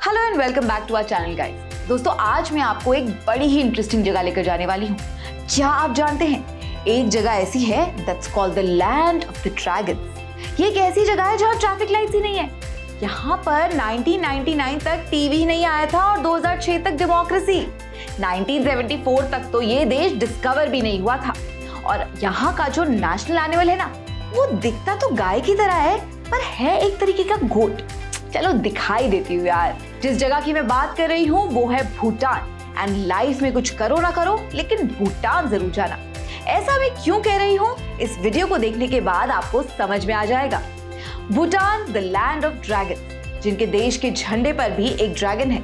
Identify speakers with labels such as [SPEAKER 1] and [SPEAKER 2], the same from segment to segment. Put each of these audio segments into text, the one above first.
[SPEAKER 1] Hello and welcome back to our channel guys. दोस्तों आज मैं आपको एक बड़ी ही इंटरेस्टिंग जगह लेकर जाने वाली हूँ। क्या आप जानते हैं एक जगह ऐसी है that's called the land of the dragons. ये एक ऐसी जगह है जहाँ ट्रैफिक लाइट्स ही नहीं है। यहाँ पर 1999 तक टीवी नहीं आया था और 2006 तक डेमोक्रेसी। 1974 तक तो ये देश डिस्कवर भी नहीं हुआ था। और यहाँ का जो नेशनल एनिमल है ना, वो दिखता तो गाय की तरह है पर है एक तरीके का गोट। चलो दिखाई देती हूँ यार। जिस जगह की मैं बात कर रही हूँ वो है भूटान। एंड लाइफ में कुछ करो ना करो लेकिन भूटान जरूर जाना। ऐसा मैं क्यों कह रही हूँ इस वीडियो को देखने के बाद आपको समझ में आ जाएगा। Bhutan the land of dragon, जिनके देश के झंडे पर भी एक ड्रैगन है।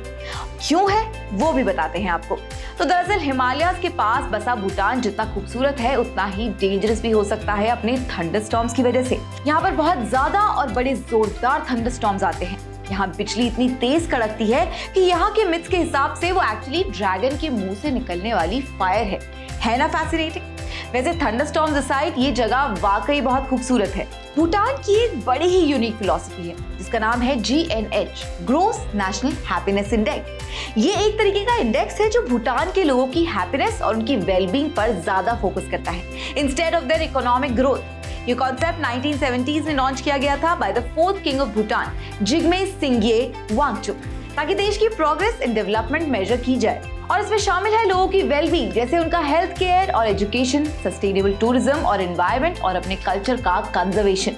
[SPEAKER 1] क्यों है वो भी बताते हैं आपको। तो दरअसल हिमालयाज के पास बसा भूटान जितना खूबसूरत है उतना ही डेंजरस भी हो सकता है अपने थंडरस्टॉर्म्स की वजह से। यहाँ पर बहुत ज्यादा और बड़े जोरदार थंडरस्टॉर्म्स आते हैं। यहाँ बिजली इतनी तेज कड़कती है कि यहाँ के मिथ्स के हिसाब से वो एक्चुअली ड्रैगन के मुंह से निकलने वाली फायर है ना फैसिनेटिंग। वैसे थंडरस्टॉर्म्स असाइड ये जगह वाकई बहुत खूबसूरत है। भूटान की एक बड़ी ही यूनिक फिलॉसफी है जिसका नाम है GNH, gross national happiness index. ये एक तरीके का इंडेक्स है जो भूटान के लोगों की हैप्पीनेस और उनकी वेलबींग पर ज्यादा फोकस करता है instead of their economic growth. ये कॉन्सेप्ट 1970s में लॉन्च किया गया था by the fourth king of Bhutan, Jigme Singye Wangchuck, ताकि देश की प्रोग्रेस इन डेवलपमेंट मेजर की जाए। और इसमें शामिल है लोगों की वेलबींग, जैसे उनका हेल्थ केयर और एजुकेशन, सस्टेनेबल टूरिज्म और एनवायरनमेंट और अपने कल्चर का कंजर्वेशन।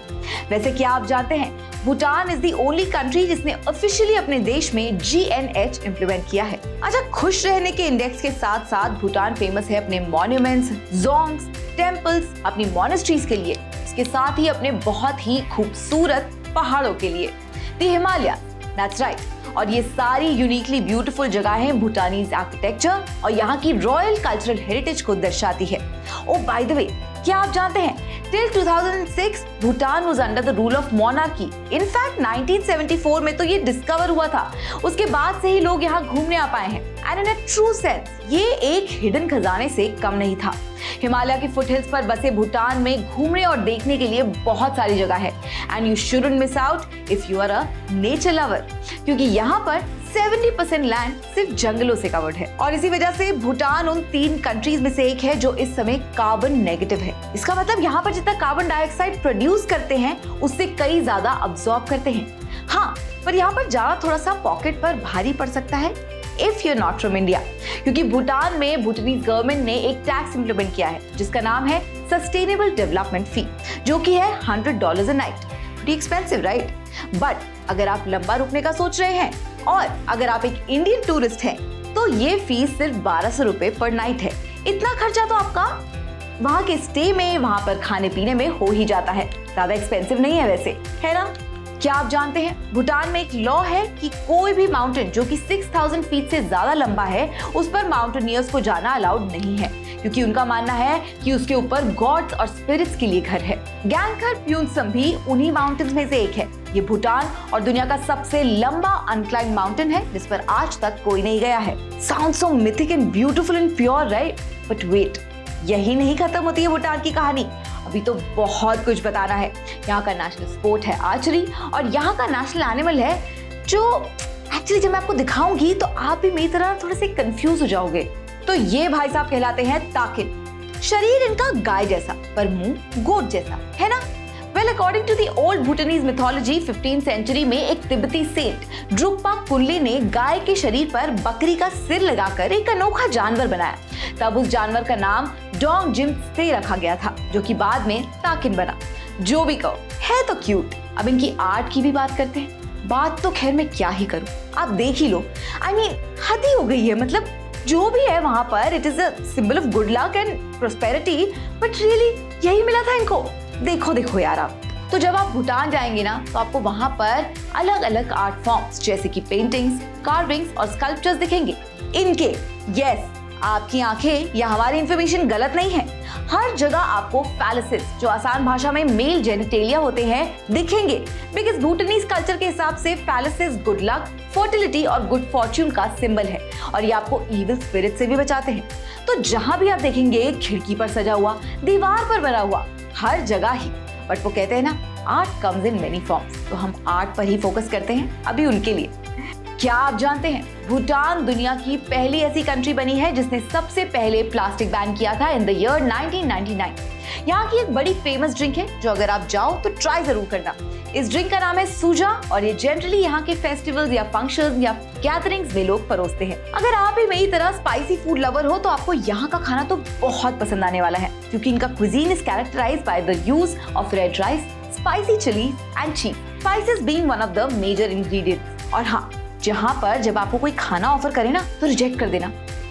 [SPEAKER 1] वैसे क्या आप जानते हैं Bhutan is the only country जिसने ऑफिशियली अपने देश में GNH इंप्लीमेंट किया है। अच्छा, खुश रहने के इंडेक्स के साथ साथ भूटान फेमस है अपने मॉन्यूमेंट्स, जोंग्स, टेम्पल्स, अपनी मॉनेस्ट्रीज के लिए, इसके साथ ही अपने बहुत ही खूबसूरत पहाड़ों के लिए, द हिमालय। That's right. और ये सारी यूनिकली ब्यूटीफुल जगहें भूटानीज आर्किटेक्चर और यहाँ की रॉयल कल्चरल हेरिटेज को दर्शाती है। ओ बाय द वे, क्या आप जानते हैं till 2006 Bhutan was under the rule of monarchy. In fact 1974 में तो ये डिस्कवर हुआ था। उसके बाद से ही लोग यहाँ घूमने आ पाए हैं। And in a true sense ये एक हिडन खजाने से कम नहीं था। हिमालय की फुटहिल्स पर बसे भूटान में घूमने और देखने के लिए बहुत सारी जगह है। And you shouldn't miss out if you are a nature lover, क्योंकि यहाँ पर 70% लैंड सिर्फ जंगलों से कवर्ड है। और इसी वजह से भूटान उन 3 कंट्रीज में से एक है जो इस समय कार्बन नेगेटिव है। इसका मतलब यहाँ पर जितना कार्बन डाइऑक्साइड प्रोड्यूस करते हैं उससे कई ज्यादा अब्सॉर्ब करते हैं। हाँ, पर यहाँ पर जाना थोड़ा सा पॉकेट पर भारी पड़ सकता है if you not from India, क्योंकि भूटान में भूटानीज गवर्नमेंट ने एक टैक्स इंप्लीमेंट किया है जिसका नाम है सस्टेनेबल डेवलपमेंट फी, जो कि है $100 a night. Pretty expensive right? But अगर आप लंबा रुकने का सोच रहे हैं और अगर आप एक इंडियन टूरिस्ट हैं तो ये फीस सिर्फ ₹1200 पर नाइट है। इतना खर्चा तो आपका वहाँ के स्टे में, वहाँ पर खाने पीने में हो ही जाता है। ज्यादा एक्सपेंसिव नहीं है वैसे, है ना? क्या आप जानते हैं भूटान में एक लॉ है कि कोई भी माउंटेन जो कि 6000 फीट से ज्यादा लंबा है उस पर माउंटेनियर्स को जाना अलाउड नहीं है, क्योंकि उनका मानना है कि उसके ऊपर गॉड्स और स्पिरिट्स के लिए घर है। गैंगखर प्यूंत्सम भी उन्हीं माउंटेन्स में से एक है। ये भूटान और दुनिया का सबसे लंबा अनक्लाइम्ड माउंटेन है जिस पर आज तक कोई नहीं गया है। Sound so mythic and beautiful and pure right? But wait, यही नहीं खत्म होती है भूटान की कहानी। अभी तो बहुत कुछ बताना है। यहाँ का नेशनल स्पोर्ट है आर्चरी और यहाँ का नेशनल एनिमल है जो एक्चुअली जब मैं आपको दिखाऊंगी तो आप भी मेरी तरह थोड़े से कंफ्यूज हो जाओगे। तो ये भाई साहब कहलाते हैं ताकिन। शरीर इनका गाय जैसा पर मुंह गोट जैसा, है ना? Well, according to the old Bhutanese mythology 15th century में एक तिब्बती सेंट ड्रुक्पा कुनले ने गाय के शरीर पर बकरी का सिर लगाकर एक अनोखा जानवर बनाया। तब उस जानवर का नाम डोंग जिम्त्से रखा गया था, जो कि बाद में ताकिन बना। जो भी कहो, है तो क्यूट। अब इनकी आर्ट की भी बात करते हैं। बात तो खैर मैं क्या ही करूं, आप देख ही लो। I mean, हद ही हो गई है। मतलब जो भी है वहां पर it is a symbol of good luck and prosperity, but really यही मिला था इनको। देखो देखो यार, आप तो जब आप भूटान जाएंगे ना तो आपको वहां पर अलग अलग आर्ट फॉर्म्स जैसे कि पेंटिंग्स, कार्विंग्स और स्कल्पचर्स दिखेंगे। इनके यस, आपकी आंखें या हमारी इंफॉर्मेशन गलत नहीं है। हर जगह आपको फैलिसिस, जो आसान भाषा में मेल जेनिटेलिया होते हैं, दिखेंगे। बिकॉज भूटानीज कल्चर के हिसाब से फैलिसिस गुड लक, फर्टिलिटी और गुड फॉर्च्यून का सिंबल है और ये आपको इविल स्पिरिट से भी बचाते हैं। तो जहां भी आप देखेंगे खिड़की पर सजा हुआ, दीवार पर बना हुआ, हर जगह ही। बट वो कहते हैं ना, art comes in many forms, तो हम आर्ट पर ही फोकस करते हैं अभी उनके लिए। क्या आप जानते हैं भूटान दुनिया की पहली ऐसी कंट्री बनी है जिसने सबसे पहले प्लास्टिक बैन किया था इन द ईयर 1999। यहाँ की एक बड़ी फेमस ड्रिंक है जो अगर आप जाओ तो ट्राई जरूर करना। इस ड्रिंक का नाम है सूजा और ये जनरली यहाँ के फेस्टिवल्स या फंक्शंस या गैदरिंग्स में लोग परोसते हैं। अगर आप भी मेरी तरह स्पाइसी फूड लवर हो तो आपको यहाँ का खाना तो बहुत पसंद आने वाला है, क्योंकि इनका cuisine is characterized by the use of red rice, spicy chilies and cheese. Spices being one of the major ingredients. और हाँ, जहाँ पर जब आपको कोई खाना ऑफर करे ना तो रिजेक्ट कर देना,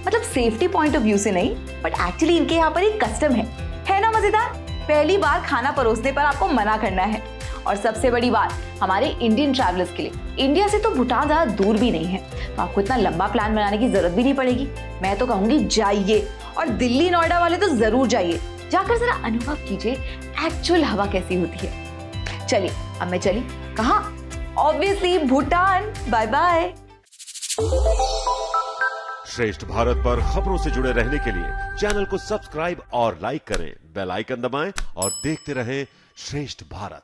[SPEAKER 1] मतलब सेफ्टी पॉइंट ऑफ व्यू से नहीं, बट एक्चुअली इनके यहाँ पर एक कस्टम है ना मजेदार। पहली बार खाना परोसने पर आपको मना करना है। और सबसे बड़ी बात हमारे इंडियन ट्रैवलर्स के लिए, इंडिया से तो भूटान ज्यादा दूर भी नहीं है, तो आपको इतना लंबा प्लान बनाने की जरूरत भी नहीं पड़ेगी। मैं तो कहूंगी जाइए, और दिल्ली नोएडा वाले तो जरूर जाइए, जाकर जरा अनुभव कीजिए एक्चुअल हवा कैसी होती है। चलिए अब मैं चली कहाँ? ऑब्वियसली भूटान। Bye bye.
[SPEAKER 2] श्रेष्ठ भारत पर खबरों से जुड़े रहने के लिए चैनल को सब्सक्राइब और लाइक करें, बेल आइकन दबाएं और देखते रहें श्रेष्ठ भारत।